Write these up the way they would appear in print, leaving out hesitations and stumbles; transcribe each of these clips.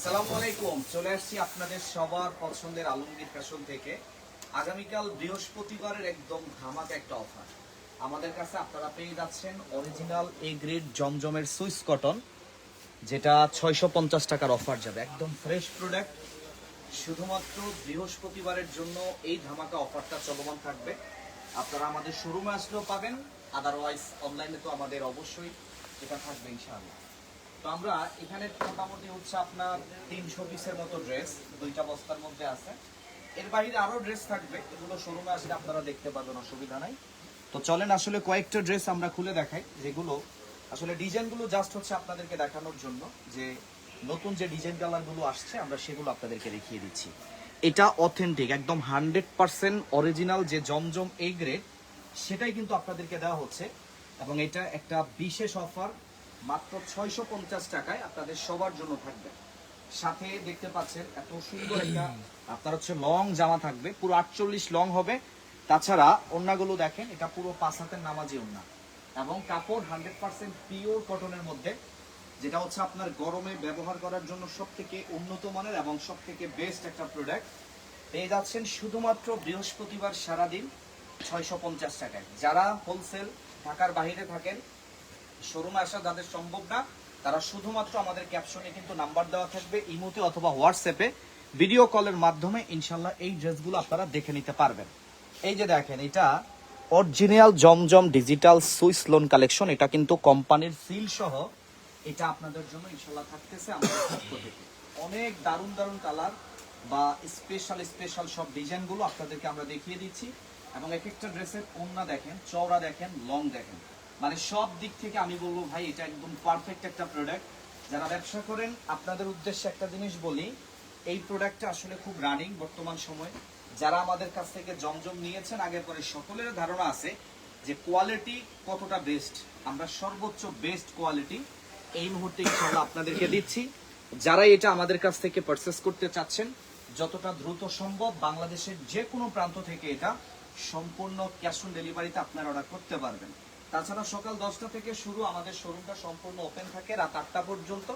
আসসালামু আলাইকুম। চলে আসছি আপনাদের সবার পছন্দের আলমগীর ফ্যাশন থেকে। আগামীকাল বৃহস্পতিবারের একদম ধামাকা একটা অফার আমাদের কাছে আপনারা পেয়ে যাচ্ছেন। অরিজিনাল এ গ্রেড জমজমের সুইস কটন, যেটা 650 টাকার অফার যাবে। একদম ফ্রেশ প্রোডাক্ট, শুধুমাত্র বৃহস্পতিবারের জন্য এই ধামাকা অফারটা চলমান থাকবে। আপনারা আমাদের শোরুমে আসলেও পাবেন, আদারওয়াইজ অনলাইনে তো আমাদের অবশ্যই এটা থাকবে ইনশাআল্লাহ। তো আমরা এখানে মোটামুটি হচ্ছে আপনার 300 পিসের মতো ড্রেস দুইটা বস্তার মধ্যে আছে। এর বাইরে আরো ড্রেস থাকবে, এগুলো শোরুমে আসলে আপনারা দেখতে পাবেন, অসুবিধা নাই। তো চলেন আসলে কয়েকটা ড্রেস আমরা খুলে দেখাই, যেগুলো আসলে ডিজাইনগুলো জাস্ট হচ্ছে আপনাদেরকে দেখানোর জন্য যে নতুন যে ডিজাইন কালারগুলো আসছে আমরা সেগুলো আপনাদেরকে দেখিয়ে দিচ্ছি। এটা অথেন্টিক, একদম 100% অরিজিনাল যে জমজম এ গ্রেড, সেটাই কিন্তু আপনাদেরকে দেওয়া হচ্ছে। এবং এটা একটা বিশেষ অফার, মাত্র 650 টাকায় আপনাদের সবার জন্য থাকবে। সাথে দেখতে পাচ্ছেন এত সুন্দর একটা আপনার হচ্ছে লং জামা থাকবে, পুরো 48 লং হবে। তাছাড়া ওড়নাগুলো দেখেন, এটা পুরো 5 হাতের নামাজি ওড়না এবং কাপড় 100% পিওর কটনের মধ্যে, যেটা হচ্ছে আপনার গরমে ব্যবহার করার জন্য সব থেকে উন্নত মানের এবং সব থেকে বেস্ট একটা প্রোডাক্ট পেয়ে যাচ্ছেন শুধুমাত্র বৃহস্পতিবার সারাদিন 650 টাকায়। যারা হোলসেল ঢাকার বাইরে থাকেন, শোরুমে আসা যাদের সম্ভব না, তারা শুধুমাত্র আমাদের ক্যাপশনে কিন্তু নাম্বার দেওয়া থাকবে, ইমোতে অথবা হোয়াটসঅ্যাপে ভিডিও কলের মাধ্যমে ইনশাল্লাহ এই ড্রেসগুলো আপনারা দেখে নিতে পারবেন। এই যে দেখেন, এটা অরিজিনাল জমজম ডিজিটাল সুইস লোন কালেকশন। এটা কিন্তু কোম্পানির সিল সহ এটা আপনাদের জন্য ইনশাল্লাহ থাকতেছে আমাদের পক্ষ থেকে। অনেক দারুণ দারুণ কালার বা স্পেশাল সব ডিজাইনগুলো আপনাদেরকে আমরা দেখিয়ে দিচ্ছি। এবং এক একটা ড্রেসের ওড়না দেখেন, চওড়া দেখেন, লং দেখেন, মানে সব দিক থেকে আমি বলবো ভাই এটা একদম পারফেক্ট একটা প্রোডাক্ট। যারা ব্যবসা করেন আপনাদের উদ্দেশ্যে একটা জিনিস বলি, এই প্রোডাক্টটা আসলে খুব রানিং বর্তমান সময়। যারা আমাদের কাছ থেকে জমজম নিয়েছেন আগের পরে সকলের ধারণা আছে যে কোয়ালিটি কতটা বেস্ট। আমরা সর্বোচ্চ বেস্ট কোয়ালিটি এই মুহূর্তে ইনশাআল্লাহ আপনাদেরকে দিচ্ছি। যারা এটা আমাদের কাছ থেকে পারচেস করতে চাচ্ছেন, যতটা দ্রুত সম্ভব বাংলাদেশের যে কোনো প্রান্ত থেকে এটা সম্পূর্ণ ক্যাশ অন ডেলিভারিতে আপনারা অর্ডার করতে পারবেন। তাছাড়া সকাল 10টা থেকে শুরু, আমাদের শোরুমটা সম্পূর্ণ ওপেন থাকে রাত 8টা পর্যন্ত।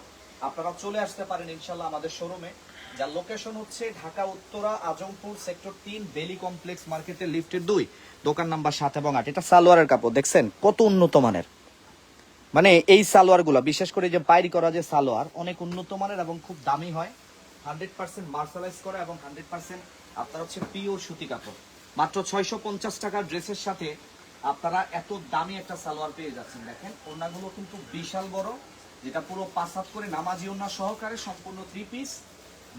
আপনারা চলে আসতে পারেন ইনশাল্লাহ আমাদের শোরুমে, যার লোকেশন হচ্ছে ঢাকা উত্তরা আজমপুর সেক্টর 3 বেলি কমপ্লেক্স মার্কেটের লিফটের 2, দোকান নাম্বার 7 এবং 8। এটা সালোয়ারের কাপড় দেখছেন কত উন্নত মানের, মানে এই সালোয়ার গুলা বিশেষ করে যে পাইরি করা যে সালোয়ার অনেক উন্নত মানের এবং খুব দামি হয়। 100% মার্শালাইজ করা এবং 100% আপনার হচ্ছে পিওর সুতি কাপড়। মাত্র 650 টাকার ড্রেসের সাথে আপনারা এত দামি একটা সালোয়ার পেয়ে যাচ্ছেন। দেখেন ওড়নাগুলো কিন্তু বিশাল বড়, যেটা পুরো 5 হাত করে নামাজি ওড়না সহকারে সম্পূর্ণ 3 পিস।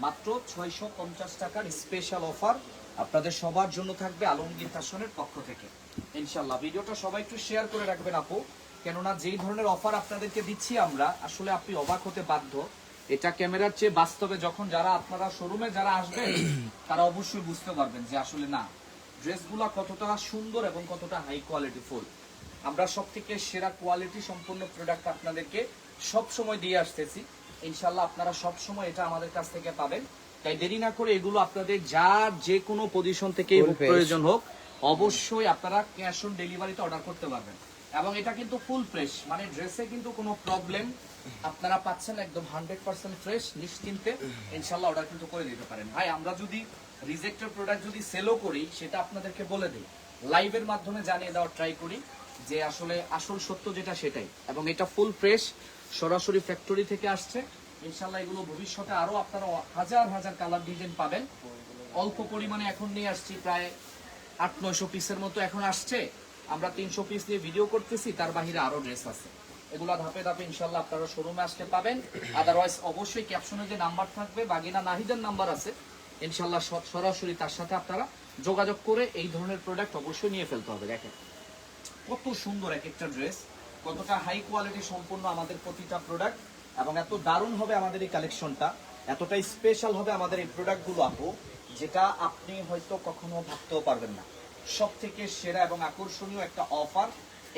মাত্র 650 টাকার স্পেশাল অফার আপনাদের সবার জন্য থাকবে আলমগীর ফ্যাশনের পক্ষ থেকে ইনশাল্লাহ। ভিডিওটা সবাই একটু শেয়ার করে রাখবেন আপু, কেননা যেই ধরনের অফার আপনাদেরকে দিচ্ছি আমরা, আসলে আপনি অবাক হতে বাধ্য। এটা ক্যামেরার চেয়ে বাস্তবে যখন যারা আপনারা শোরুমে যারা আসবেন তারা অবশ্যই বুঝতে পারবেন যে আসলে না, ড্রেসগুলো কতটা সুন্দর এবং কতটা হাই কোয়ালিটি ফুল। আমরা সব থেকে সেরা কোয়ালিটি সম্পূর্ণ প্রোডাক্ট আপনাদেরকে সব সময় দিয়ে আসতেছি ইনশাল্লাহ। আপনারা সব সময় এটা আমাদের কাছ থেকে পাবেন। তাই দেরি না করে এগুলো আপনাদের যার যে কোনো পজিশন থেকে প্রয়োজন হোক, অবশ্যই আপনারা ক্যাশ অন ডেলিভারিতে অর্ডার করতে পারবেন। এবং এটা কিন্তু ফুল ফ্রেশ, মানে ড্রেসে কিন্তু কোনো প্রবলেম আপনারা পাচ্ছেন, একদম 100% ফ্রেশ, নিশ্চিন্তে ইনশাল্লাহ অর্ডার কিন্তু করে দিতে পারেন। ভাই আমরা যদি রিজেক্টেড প্রোডাক্ট যদি সেলও করি, সেটা আপনাদেরকে বলে দিই, লাইভের মাধ্যমে জানিয়ে দেওয়ার ট্রাই করি যে আসলে আসল সত্য যেটা সেটাই। এবং এটা ফুল ফ্রেশ, সরাসরি ফ্যাক্টরি থেকে আসছে ইনশাল্লাহ। এগুলো ভবিষ্যতে আরো আপনারা হাজার হাজার কালার ডিজাইন পাবেন। অল্প পরিমাণে এখন নিয়ে আসছি, প্রায় 800-900 পিসের মতো এখন আসছে। আমরা 300 পিস দিয়ে ভিডিও করতেছি, তার বাহিরে আরো ড্রেস আছে। এগুলা ধাপে ধাপে ইনশাল্লাহ আপনারা শোরুমে আসতে পাবেন। আদারওয়াইজ অবশ্যই ক্যাপশনে যে নাম্বার থাকবে, বাগিনা নাহিদের নাম্বার আছে ইনশাল্লাহ, সরাসরি তার সাথে আপনারা যোগাযোগ করে এই ধরনের প্রোডাক্ট অবশ্যই নিয়ে ফেলতে হবে। দেখেন কত সুন্দর এক একটা ড্রেস, কতটা হাই কোয়ালিটি সম্পূর্ণ আমাদের প্রতিটা প্রোডাক্ট, এবং এত দারুণ হবে আমাদের এই কালেকশনটা, এতটাই স্পেশাল হবে আমাদের এই প্রোডাক্টগুলো আপু, যেটা আপনি হয়তো কখনো ভাবতেও পারবেন না। সব থেকে সেরা এবং আকর্ষণীয় একটা অফার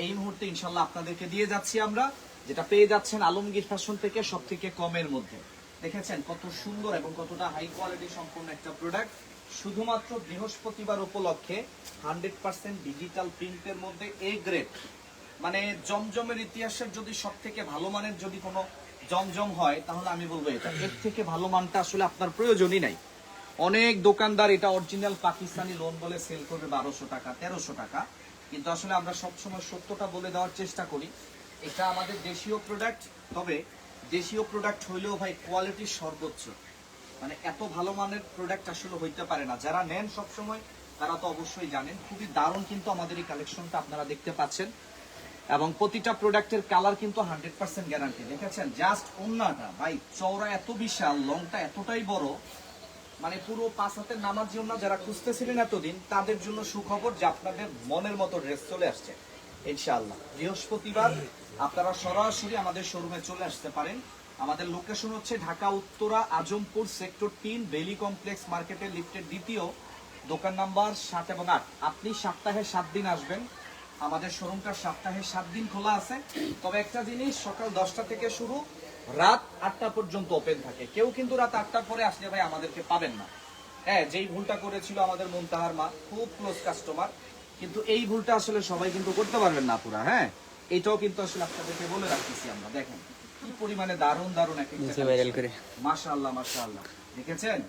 এই মুহূর্তে ইনশাল্লাহ আপনাদেরকে দিয়ে যাচ্ছি আমরা, যেটা পেয়ে যাচ্ছেন আলমগীর ফ্যাশন থেকে সব থেকে কমের মধ্যে। দেখেছেন কত সুন্দর এবং কতটা হাই কোয়ালিটি সম্পূর্ণ একটা প্রোডাক্ট, শুধুমাত্র বৃহস্পতিবার উপলক্ষে 100% ডিজিটাল প্রিন্টের মধ্যে এ গ্রেড। মানে জমজমের ইতিহাসের যদি সব থেকে ভালো মানের যদি কোনো জমজম হয় তাহলে আমি বলবো এটা, এর থেকে ভালো মানটা আসলে আপনার প্রয়োজনই নাই। অনেক দোকানদার এটা অরিজিনাল পাকিস্তানি লোন বলে সেল করবে 1200 টাকা 1300 টাকা, কিন্তু আসলে আমরা সবসময় সত্যটা বলে দেওয়ার চেষ্টা করি। এটা আমাদের দেশীয় প্রোডাক্ট, তবে দেশীয় প্রোডাক্ট হইলেও ভাই কোয়ালিটির সর্বোচ্চ, মানে এত ভালো মানের প্রোডাক্ট আসলে হইতে পারে না। যারা নেন সবসময় তারা তো অবশ্যই জানেন। খুবই দারুণ কিন্তু আমাদের এই কালেকশনটা আপনারা দেখতে পাচ্ছেন, এবং প্রতিটা প্রোডাক্টের কালার কিন্তু 100% গ্যারান্টি। দেখেছেন জাস্ট ওন্নাটা ভাই, চওড়া এত বিশাল, লংটা এতটাই বড়, মানে পুরো 5 হাতের নামার জন্য যারা খুঁজতেছিলেন এতদিন তাদের জন্য সুখবর যে আপনাদের মনের মতো ড্রেস চলে আসছে ইনশাআল্লাহ। বৃহস্পতিবার আপনারা সরাসরি আমাদের শোরুমে চলে আসতে পারেন। আমাদের লোকেশন হচ্ছে ঢাকা উত্তরা আজমপুর সেক্টর 3 বেলি কমপ্লেক্স মার্কেটের লিফটের দ্বিতীয়, দোকান নাম্বার 7 এবং 8। আপনি সপ্তাহে 7 দিন আসবেন, আমাদের শোরুমটা সপ্তাহে 7 দিন খোলা আছে। তবে একটা জিনিস, সকাল 10টা থেকে শুরু, রাত 8টা পর্যন্ত ওপেন থাকে। কেউ কিন্তু রাত 8টার পরে আসলে ভাই আমাদেরকে পাবেন না। হ্যাঁ, যেই ভুলটা করেছিল আমাদের মুনতাহার মা, খুব ক্লোজ কাস্টমার, কিন্তু এই ভুলটা আসলে সবাই কিন্তু করতে পারবেন না পুরা। হ্যাঁ, এটাও কিন্তু আসলে আপনাদেরকে বলে রাখতেছি আমরা। দেখেন কি পরিমাণে দারুণ দারুণ এক একটা, মাশাআল্লাহ মাশাআল্লাহ, দেখেছেন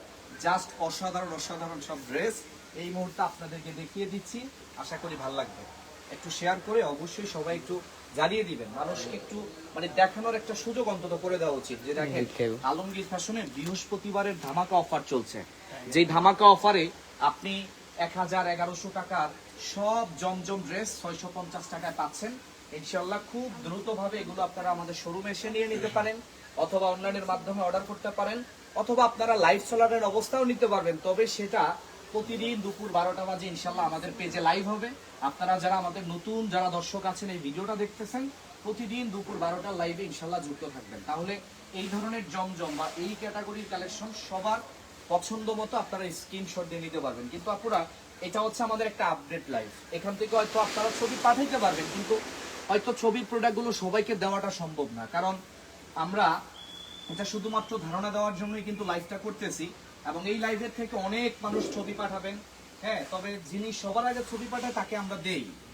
জাস্ট অসাধারণ অসাধারণ সব ড্রেস এই মুহূর্তে আপনাদেরকে দেখিয়ে দিচ্ছি। আশা করি ভালো লাগবে। একটু শেয়ার করে অবশ্যই সবাই একটু জানিয়ে দিবেন, মানুষকে একটু মানে দেখানোর একটা সুযোগ অন্তত করে দেওয়া উচিত যে দেখেন আলমগীর ফ্যাশনে বৃহস্পতিবারের ধামাকা অফার চলছে। যে ধামাকা অফারে আপনি 1000-1100 টাকার সব জমজম ড্রেস 650 টাকায় পাচ্ছেন ইনশাআল্লাহ। খুব দ্রুতভাবে এগুলো আপনারা আমাদের শোরুমে এসে নিয়ে নিতে পারেন, অথবা অনলাইনের মাধ্যমে অর্ডার করতে পারেন, অথবা আপনারা লাইভ চলারের অবস্থাও নিতে পারবেন। তবে সেটা প্রতিদিন দুপুর 12টা বাজে ইনশাআল্লাহ আমাদের পেজে লাইভ হবে। আপনারা যারা আমাদের নতুন যারা দর্শক আছেন এই ভিডিওটা দেখতেছেন, প্রতিদিন দুপুর 12টার লাইভে ইনশাআল্লাহ যুক্ত থাকবেন। তাহলে এই ধরনের জমজম বা এই ক্যাটাগরির কালেকশন সবার পছন্দ মতো আপনারা স্ক্রিনশট দিয়ে নিতে পারবেন। কিন্তু আপুরা, এটা হচ্ছে আমাদের একটা আপডেট লাইভ, এখান থেকে হয়তো আপনারা ছবি পাঠাইতে পারবেন, কিন্তু হয়তো ছবির প্রোডাক্টগুলো সবাইকে দেওয়াটা সম্ভব না, কারণ আমরা এটা শুধুমাত্র ধারণা দেওয়ার জন্যই কিন্তু লাইভটা করতেছি, এবং এই লাইভের থেকে অনেক মানুষ ছবি পাঠাবেন। হ্যাঁ, তবে যিনি সবার আগে ছবি পাঠায় তাকে আমরা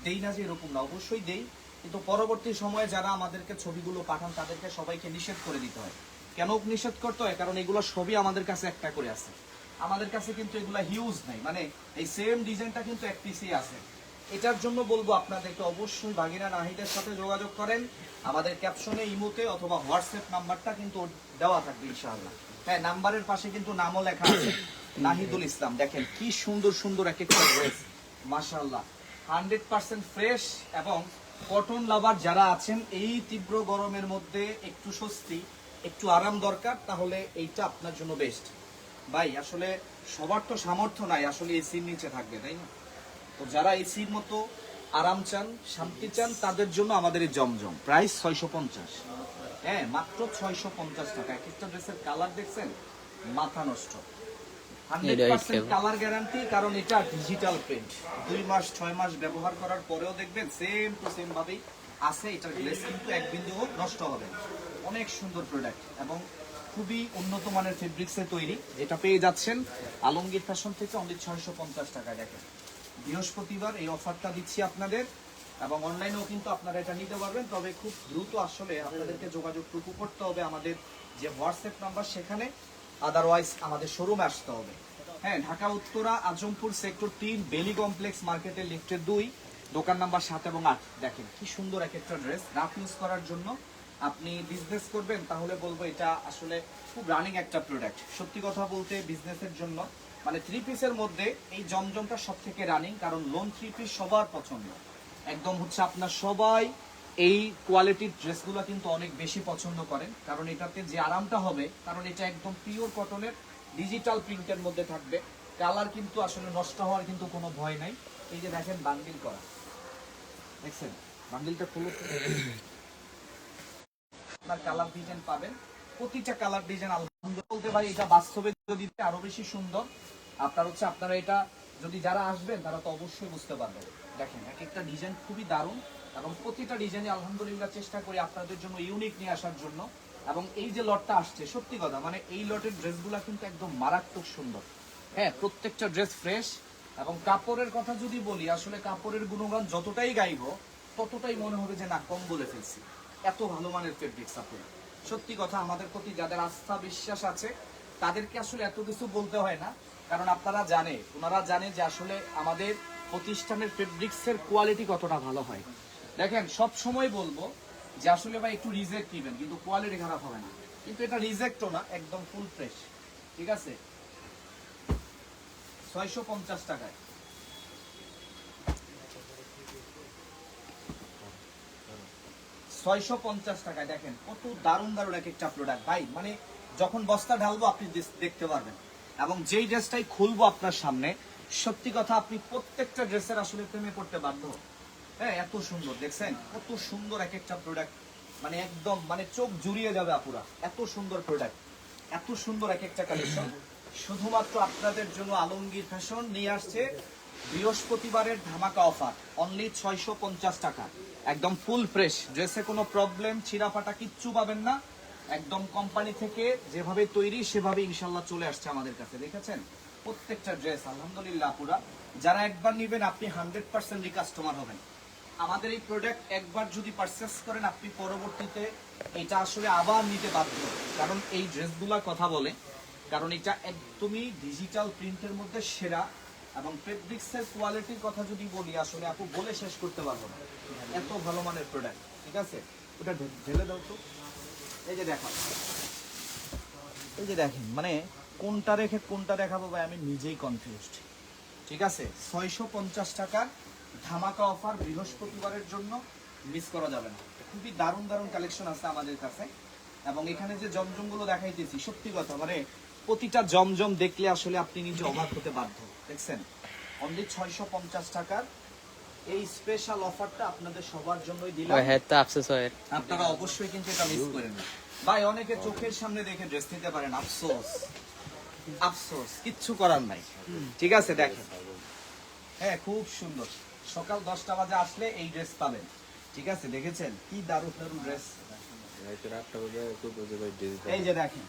দেই না যে এরকম না, অবশ্যই দেই, কিন্তু পরবর্তী সময়ে যারা আমাদেরকে ছবিগুলো পাঠান তাদেরকে সবাইকে নিষেধ করে দিতে হয়। কেন নিষেধ করতে হয়? কারণ এগুলো সবই আমাদের কাছে একটা করে আছে, আমাদের কাছে কিন্তু এগুলা হিউজ নাই, মানে এই সেম ডিজাইনটা কিন্তু এক পিসই আছে। এটার জন্য বলবো আপনাদেরকে অবশ্যই বাগিনা নাহিদের সাথে যোগাযোগ করেন। আমাদের ক্যাপশনে ইমোতে অথবা হোয়াটসঅ্যাপ নাম্বারটা কিন্তু দেওয়া থাকবে ইনশাআল্লাহ। হ্যাঁ, নাম্বারের পাশে কিন্তু নামও লেখা আছে, নাহিদুল ইসলাম। দেখেন কি সুন্দর সুন্দর এক একটা ড্রেস, মাশাআল্লাহ 100% ফ্রেশ। এবং কটন লাভার যারা আছেন, এই তীব্র গরমের মধ্যে একটু স্বস্তি একটু আরাম দরকার, তাহলে এইটা আপনার জন্য বেস্ট। ভাই আসলে সবার তো সামর্থ্য নাই আসলে এসির নিচে থাকবে, তাই না? তো যারা এসির মতো আরাম চান, শান্তি চান, তাদের জন্য আমাদের এই জমজম। প্রাইস 650। হ্যাঁ, মাত্র 650 টাকা। এক একটা ড্রেসের কালার দেখছেন, মাথা নষ্ট। 100% কালার গ্যারান্টি, কারণ এটা ডিজিটাল প্রিন্ট। 2 মাস 6 মাস ব্যবহার করার পরেও দেখবেন সেম টু সেম ভাবেই আছে। এটার গ্লেজ কিন্তু এক বিন্দুও নষ্ট হবে না। অনেক সুন্দর প্রোডাক্ট এবং খুবই উন্নত মানের ফেব্রিক্সে তৈরি। এটা পেয়ে যাচ্ছেন আলমগীর ফ্যাশন থেকে অনলি 650 টাকায়। দেখেন বৃহস্পতিবার এই অফারটা দিচ্ছি আপনাদের, এবং অনলাইনেও কিন্তু আপনারা এটা নিতে পারবেন। তবে খুব দ্রুত আসলে আপনাদেরকে যোগাযোগটুকু করতে হবে আমাদের যে হোয়াটসঅ্যাপ নাম্বার সেখানে, আদারওয়াইজ আমাদের শোরুমে আসতে হবে। হ্যাঁ, ঢাকা উত্তরা আজমপুর সেক্টর 3 বেলি কমপ্লেক্স মার্কেটের লিফটের 2, দোকান নাম্বার 7 এবং 8। দেখেন কি সুন্দর এক একটা ড্রেস, রাফ ইউজ করার জন্য আপনি বিজনেস করবেন তাহলে বলবো এটা আসলে খুব রানিং একটা প্রোডাক্ট। সত্যি কথা বলতে বিজনেসের জন্য মানে 3 পিসের মধ্যে এই জমজমটা সব থেকে রানিং, কারণ লোন 3 পিস সবার পছন্দ। একদম হচ্ছে আপনার সবাই এই কোয়ালিটির ড্রেসগুলো কিন্তু অনেক বেশি পছন্দ করেন, কারণ এটাতে যে আরামটা হবে, কারণ এটা একদম পিওর কটনের ডিজিটাল প্রিন্টের মধ্যে থাকবে। কালার কিন্তু আসলে নষ্ট হওয়ার কিন্তু কোনো ভয় নাই। এই যে দেখেন বান্ডিল করা, দেখছেন বান্ডিলটা খুলে আপনার কালার ডিজাইন পাবেন, প্রতিটা কালার ডিজাইন আলহামদুলিল্লাহ বলতে পারি এটা বাস্তবে যদি আরো বেশি সুন্দর। আপনার হচ্ছে আপনারা এটা যদি যারা আসবেন তারা তো অবশ্যই বুঝতে পারবেন। দেখেন এক একটা ডিজাইন খুবই দারুণ, এবং প্রতিটা ডিজাইনে আলহামদুলিল্লাহ চেষ্টা করি আপনাদের জন্য ইউনিক নিয়ে আসার জন্য। এবং এই যে লটটা আসছে, সত্যি কথা মানে এই লটের ড্রেসগুলো কিন্তু একদম মারাত্মক সুন্দর। হ্যাঁ, প্রত্যেকটা ড্রেস ফ্রেশ। এবং কাপড়ের কথা যদি বলি, আসলে কাপড়ের গুণগান যতটাই গাইবো ততটাই মনে হবে যে না কম বলে ফেলছি, এত ভালো মানের ফেব্রিক্স আপনার। সত্যি কথা, আমাদের প্রতি যাদের আস্থা বিশ্বাস আছে তাদেরকে আসলে এত কিছু বলতে হয় না, কারণ ওনারা জানে যে আসলে আমাদের প্রতিষ্ঠানের ফেব্রিক্সের কোয়ালিটি কতটা ভালো হয়। দেখেন, সব সময় বলবো যে আসলে ভাই একটু রিজেক্ট দিবেন, কিন্তু কোয়ালিটি খারাপ হবে না। কিন্তু এটা রিজেক্টও না, একদম ফুল ফ্রেশ। ঠিক আছে, 650 টাকায়। টাকায় দেখেন কত দারুণ দারুণ এক একটা প্রোডাক্ট ভাই। মানে যখন বস্তা ঢালবো আপনি দেখতে পারবেন, এবং যেই ড্রেসটাই খুলবো আপনার সামনে, সত্যি কথা আপনি প্রত্যেকটা ড্রেসের আসলে প্রেমে পড়তে বাধ্য। হ্যাঁ, এত সুন্দর দেখছেন, কত সুন্দর এক একটা প্রোডাক্ট, মানে একদম মানে চোখ জুড়িয়ে যাবে আপুরা। এত সুন্দর প্রোডাক্ট, এত সুন্দর এক একটা কালেকশন শুধুমাত্র আপনাদের জন্য আলমগীর ফ্যাশন নিয়ে আসছে বৃহস্পতিবারের ধামাকা অফার। অনলি 650 টাকা, একদম ফুল ফ্রেশ। ড্রেসে কোনো প্রবলেম ছিঁড়াফাটা কিচ্ছু পাবেন না, একদম কোম্পানি থেকে যেভাবে তৈরি সেভাবে ইনশাল্লাহ চলে আসছে আমাদের কাছে। দেখেছেন প্রত্যেকটা ড্রেস আলহামদুলিল্লাহ আপুরা, যারা একবার নেবেন আপনি 100% কাস্টমার হবেন। আমাদের এই প্রোডাক্ট একবার যদি পারচেস করেন আপনি পরবর্তীতে এটা আসলে আবার নিতে বাধ্য, কারণ এই ড্রেসগুলোর কথা বলে, কারণ এটা একদমই ডিজিটাল প্রিন্টের মধ্যে সেরা। এবং ফেব্রিক্সের কোয়ালিটির কথা যদি বলি, আসলে আপু বলে শেষ করতে পারবো না, এত ভালো মানের প্রোডাক্ট। ঠিক আছে, ওটা ঢেলে দাও তো। এই যে দেখো, এই যে দেখেন, মানে কোনটা রেখে কোনটা দেখাবো ভাই আমি নিজেই কনফিউজড। ঠিক আছে, 650 টাকার ধামাকা অফার বৃহস্পতিবারের জন্য, মিস করা যাবে না। খুবই দারুণ দারুণ কালেকশন আছে আমাদের কাছে, এবং এখানে যে জমজমগুলো দেখাইতেছি, সত্যি কথা মানে প্রতিটা জমজম দেখলে আসলে আপনি নিজে অবাক হতে বাধ্য। দেখছেন, অনলি 650 টাকার এই স্পেশাল অফারটা আপনাদের সবার জন্যই দিলাম। আপনারা অবশ্যই কিন্তু এটা মিস করেন না ভাই। অনেকে চোখের সামনে দেখে ড্রেস নিতে পারেন, আফসোস আফসোস, কিচ্ছু করার নাই। ঠিক আছে, দেখেন, হ্যাঁ খুব সুন্দর। সকাল 10টা বাজে আসলে এই ড্রেস পাবেন। ঠিক আছে, দেখেছেন কি দারুণ দারুণ ড্রেস। এই যে দেখেন,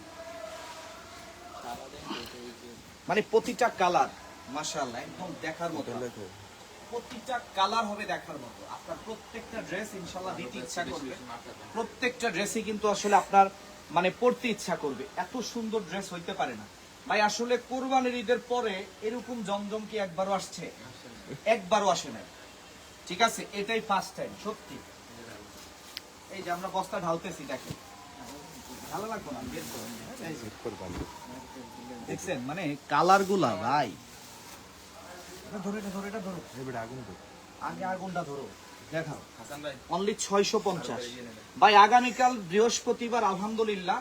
মানে প্রতিটা কালার মাশাআল্লাহ একদম দেখার মতো, প্রতিটা কালার হবে দেখার মতো। আপনার প্রত্যেকটা ড্রেস ইনশাআল্লাহ দিতে ইচ্ছা করবে, প্রত্যেকটা ড্রেসই কিন্তু আসলে আপনার মানে পড়তে ইচ্ছা করবে। এত সুন্দর ড্রেস হইতে পারে না ভাই। আসলে কোরবানির ঈদের পরে এরকম জমজম কি একবারও আসছে? একবারও আসে নাই। ঠিক আছে, এটাই ফার্স্ট টাইম সত্যি। এই যে আমরা বস্তা ঢালতেছি, দেখেন ভালো লাগবে না, বের করুন। দেখছেন মানে কালার গুলা ভাই, আগে আগুনটা ধরো, দেখাও। অনলি 650 ভাই। আগামীকাল বৃহস্পতিবার আলহামদুলিল্লাহ,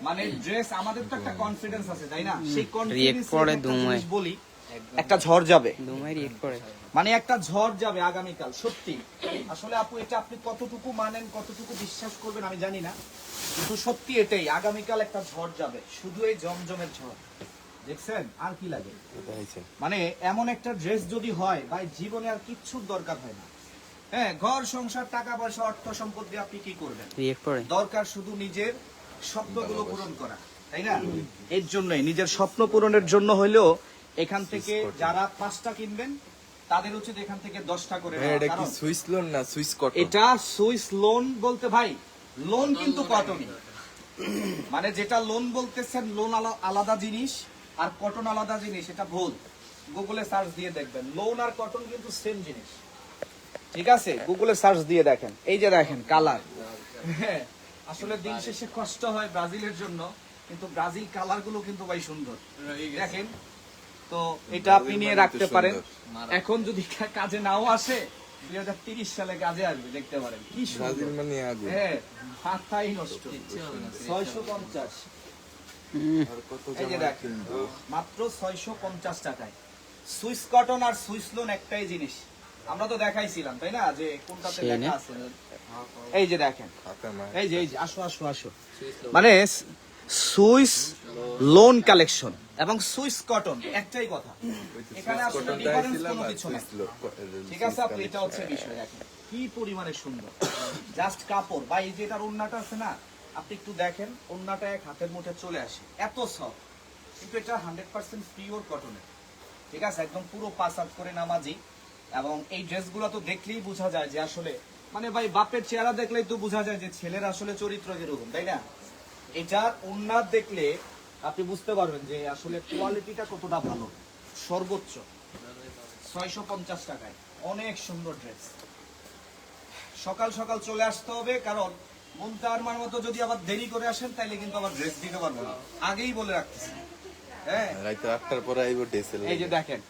মানে ড্রেস আমাদের তো একটা কনফিডেন্স আছে তাই না, সেই কনফিডেন্স বলি একটা ঝড় যাবে, মানে একটা ঝড় যাবে আগামীকাল। সত্যি আসলে আপু এটা আপনি কতটুকু মানেন, কতটুকু বিশ্বাস করবেন আমি জানি না, কিন্তু সত্যি এটাই, আগামীকাল একটা ঝড় যাবে, শুধু এই জমজমের ঝড়। দেখছেন আর কি লাগে, মানে এমন একটা ড্রেস যদি হয় ভাই জীবনে আর কিচ্ছুর দরকার হয় না। হ্যাঁ, ঘর সংসার টাকা পয়সা অর্থ সম্পদ দিয়ে আপনি কি করবেন, দরকার শুধু নিজের স্বপ্নগুলো পূরণ করা, তাই না? এর জন্যই নিজের স্বপ্ন পূরণের জন্য হইলেও এখান থেকে যারা 5টা কিনবেন তাদের উচিত এখান থেকে 10টা করে নেওয়া। এটা কি সুইস লোন না সুইস কটন? এটা সুইস লোন বলতে ভাই, লোন কিন্তু কটনই, মানে যেটা লোন বলতেছেন লোন আলাদা জিনিস আর কটন আলাদা জিনিস, এটা ভুল। গুগলে সার্চ দিয়ে দেখবেন, লোন আর কটন কিন্তু সেম জিনিস। ঠিক আছে, গুগলে সার্চ দিয়ে দেখেন। এই যে দেখেন কালার, হ্যাঁ আসলে দিন শেষে কষ্ট হয় ব্রাজিলের জন্য, কিন্তু ব্রাজিল কালার গুলো কিন্তু ভাই সুন্দর। দেখেন তো, এটা আপনি নিয়ে রাখতে পারেন। এখন যদি কাজে নাও আসে, 2030 সালে কাজে আসবে, দেখতে পারেন কি সুন্দর। হ্যাঁ, মাথাই নষ্ট। 650 এই যে দেখেন, মাত্র 650 টাকায়। সুইস কটন আর সুইস লোন একটাই জিনিস, আমরা তো দেখাইছিলাম তাই না, যে কোনটাতে লেখা আছে। এই যে দেখেন, এই যে আসো আসো আসো, মানে সুইস লোন কালেকশন এবং সুইস কটন একটাই কথা, এখানে আসলে ডিফারেন্স কোনো কিছু না। ঠিক আছে, আপনি এটা হচ্ছে বিষয়। দেখেন কি পরিমাণে সুন্দর, জাস্ট কাপড় বা এই যে এটার ওন্নাটা আছে না, আপনি একটু দেখেন, ওন্নাটা এক হাতের মুঠে চলে আসে, এত সফট। কিন্তু এটা 100% পিওর কটনের। ঠিক আছে, একদম পুরো পাস আউট করে নামাজি। এবং এই ড্রেসগুলো তো দেখলেই বোঝা যায় যে আসলে মানে ভাই বাপের চেহারা দেখলেই তো বোঝা যায় যে ছেলের আসলে চরিত্র কিরকম, তাই না? এটার ওন্নার দেখলে আপনি বুঝতে পারবেন যে আসলে কোয়ালিটিটা কতটা ভালো। সর্বোচ্চ 650 টাকায় অনেক সুন্দর ড্রেস। সকাল সকাল চলে আসতে হবে, কারণ মুনতাহার মতো যদি আবার দেরি করে আসেন তাইলে কিন্তু আবার ড্রেস দিতে পারবো না, আগেই বলে রাখতেছি। হ্যাঁ, রাইতে 8টার পরে আইব ডেসেল। এই যে দেখেন